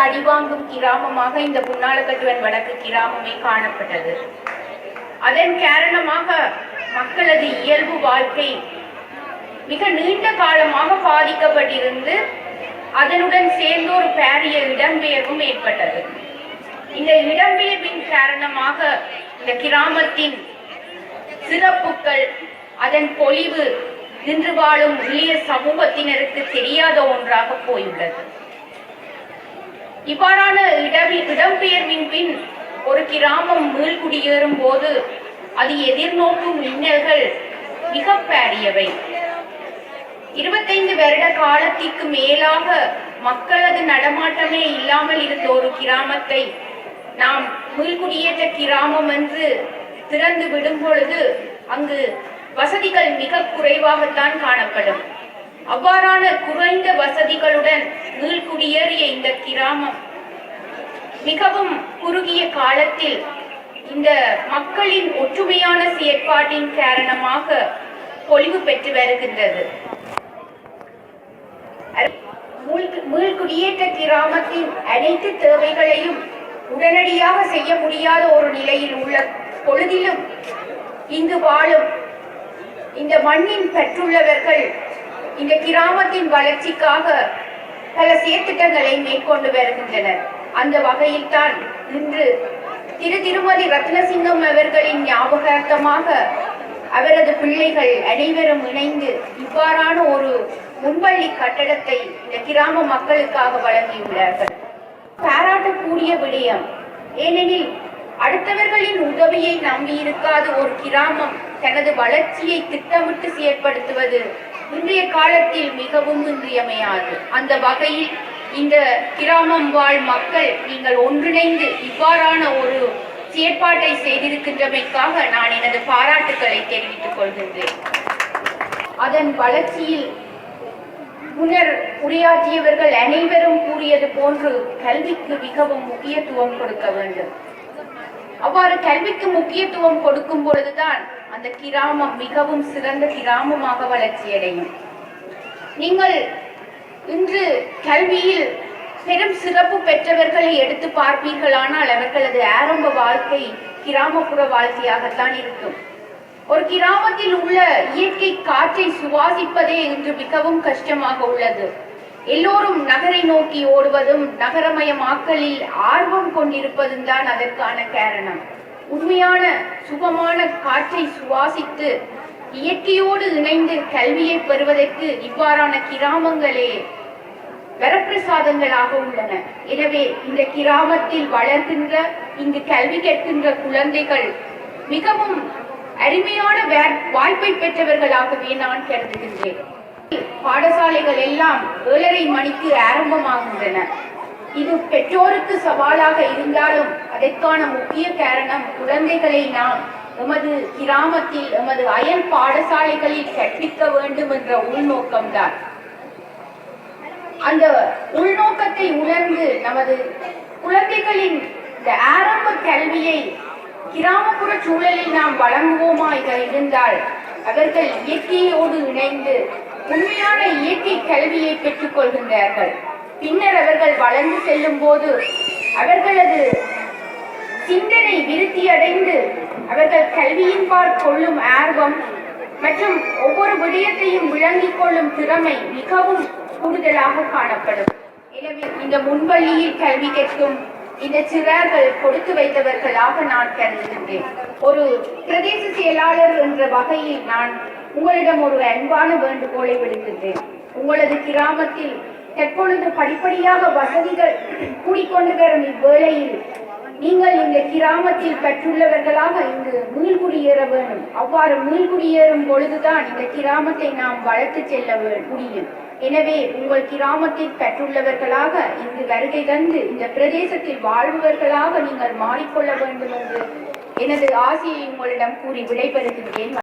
அடிவாங்கும் கிராமமாக இந்த புன்னாலக்கட்டுவன் வடக்கு கிராமமே காணப்பட்டது. அதன் காரணமாக மக்களது இயல்பு வாழ்க்கை மிக நீண்ட காலமாக பாதிக்கப்பட்டிருந்து அதனுடன் சேர்ந்து ஒரு பாரிய இடம்பெயர்வும் ஏற்பட்டது. இந்த இடம்பெயர்வின் காரணமாக இந்த கிராமத்தின் சிறப்புகள், அதன் பொலிவு இன்று வாழும் எளிய சமூகத்தினருக்கு தெரியாத ஒன்றாக போயுள்ளது. இவ்வாறான இடம்பெயர்வின் பின் ஒரு கிராமம் மீள்குடியேறும் போது அது எதிர்நோக்கும் இன்னல்கள் மிக பாரியவை. 25 வருட காலத்திற்கு மேலாக மக்களது நடமாட்டமே இல்லாமல் இருந்த ஒரு கிராமத்தை நாம் மீள்குடியேற்ற கிராமம் என்று திறந்து விடும் பொழுது அங்கு வசதிகள் மிக குறைவாகத்தான் காணப்படும். அவ்வாறான குறைந்த வசதிகளுடன் மீள்குடியேறிய இந்த கிராமம் மிகவும் குறுகிய காலத்தில் இந்த மக்களின் ஒற்றுமையான செயற்பாட்டின் காரணமாக பொலிவு பெற்று வருகின்றது. மீள்குடியேற்ற கிராமத்தின் அனைத்து தேவைகளையும் உடனடியாக செய்ய முடியாத ஒரு நிலையில் உள்ள பொழுதிலும் இங்கு வாழும் இந்த மண்ணின் பெற்றுள்ளவர்கள் இந்த கிராமத்தின் வளர்ச்சிக்காக பல செயற்திட்டங்களை மேற்கொண்டு வருகின்றனர். அந்த வகையில் தான் இன்று திருமதி ரத்னசிங்கம் அவர்களின் ஞாபகார்த்தமாக அவரது பிள்ளைகள் அனைவரும் இணைந்து இவ்வாறான ஒரு முன்பள்ளி கட்டடத்தை இந்த கிராம மக்களுக்காக வழங்கியுள்ளார்கள். பாராட்டக்கூடிய விடயம். ஏனெனில் அடுத்தவர்களின் உதவியை நம்பியிருக்காத ஒரு கிராமம் தனது வளர்ச்சியை திட்டமிட்டு செயற்படுத்துவது இன்றைய காலத்தில் மிகவும் இன்றியமையாது. அந்த வகையில் இந்த கிராமம் வாழ் மக்கள் நீங்கள் ஒன்றிணைந்து இவ்வாறான ஒரு செயற்பாட்டை செய்திருக்கின்றமைக்காக நான் எனது பாராட்டுக்களை தெரிவித்துக் கொள்கின்றேன். அதன் வளர்ச்சியில் முன்னர் உரையாற்றியவர்கள் அனைவரும் கூறியது போன்று கல்விக்கு மிகவும் முக்கியத்துவம் கொடுக்க வேண்டும். அவ்வாறு கல்விக்கு முக்கியத்துவம் கொடுக்கும் பொழுதுதான் அந்த கிராமம் மிகவும் சிறந்த கிராமமாக வளர்ச்சியடையும். நீங்கள் இன்று கல்வியில் பெரும் சிறப்பு பெற்றவர்களை எடுத்து பார்ப்பீர்களானால் அவர்களது ஆரம்ப வாழ்க்கை கிராமப்புற வாழ்க்கையாகத்தான் இருக்கும். ஒரு கிராமத்தில் உள்ள இயற்கை காற்றை சுவாசிப்பதே இன்று மிகவும் கஷ்டமாக உள்ளது. எல்லோரும் நகரை நோக்கி ஓடுவதும் நகரமயமாக்கலில் ஆர்வம் கொண்டிருப்பதும் தான் அதற்கான காரணம். உண்மையான சுகமான காற்றை சுவாசித்து இயற்கையோடு இணைந்து கல்வியை பெறுவதற்கு இவ்வாறான கிராமங்களே வரப்பிரசாதங்களாக உள்ளன. எனவே இந்த கிராமத்தில் வளர்கின்ற இங்கு கல்வி கற்கின்ற குழந்தைகள் மிகவும் அருமையான வாய்ப்பை பெற்றவர்களாகவே நான் கருதுகின்றேன். பாடசாலைகள் எல்லாம் 7:30 மணிக்கு ஆரம்பமாகின்றன. இது பெற்றோருக்கு சவாலாக இருந்தாலும் அதற்கான முக்கிய காரணம் குழந்தைகளை நாம் எமது கிராமத்தில் எமது அயல் பாடசாலைகளில் கற்பிக்க வேண்டும் என்ற உள்நோக்கம்தான். அந்த உள்நோக்கத்தை உணர்ந்து நமது குழந்தைகளின் இந்த ஆரம்ப கல்வியை கிராமப்புற சூழலில் நாம் வழங்குவோமாக இருந்தால் அவர்கள் இயற்கையோடு இணைந்து உண்மையான இயற்கை கல்வியை பெற்றுக் கொள்கின்றார்கள். பின்னர் அவர்கள் வளர்ந்து செல்லும் போது அவர்களது சிந்தனை விருத்தியடைந்து அவர்கள் கல்வியின்பால் கொள்ளும் ஆர்வம் மற்றும் ஒவ்வொரு விடயத்தையும் விளங்கிக் கொள்ளும் திறமை மிகவும் கூடுதலாக காணப்படும். எனவே இந்த முன்பள்ளியில் கல்வி கற்கும் இந்த சிறார்கள் கொடுத்து வைத்தவர்களாக நான் கருதுகின்றேன். ஒரு பிரதேச செயலாளர் என்ற வகையில் நான் உங்களிடம் ஒரு அன்பான வேண்டுகோளை விடுக்கின்றேன். உங்களது கிராமத்தில் தற்பொழுது படிப்படியாக வசதிகள் கூடிக்கொண்டு வரும் இவ்வேளையில் நீங்கள் இந்த கிராமத்தில் பெற்றுள்ளவர்களாக இங்கு மீள்குடியேற வேண்டும். அவ்வாறு மீள்குடியேறும் பொழுதுதான் இந்த கிராமத்தை நாம் வளர்த்து செல்ல முடியும். எனவே உங்கள் கிராமத்தில் பெற்றுள்ளவர்களாக இங்கு வருகை தந்து இந்த பிரதேசத்தில் வாழ்பவர்களாக நீங்கள் மாறிக்கொள்ள வேண்டும் என்று எனது ஆசையை உங்களிடம் கூறி விடைபெறுகின்றேன்.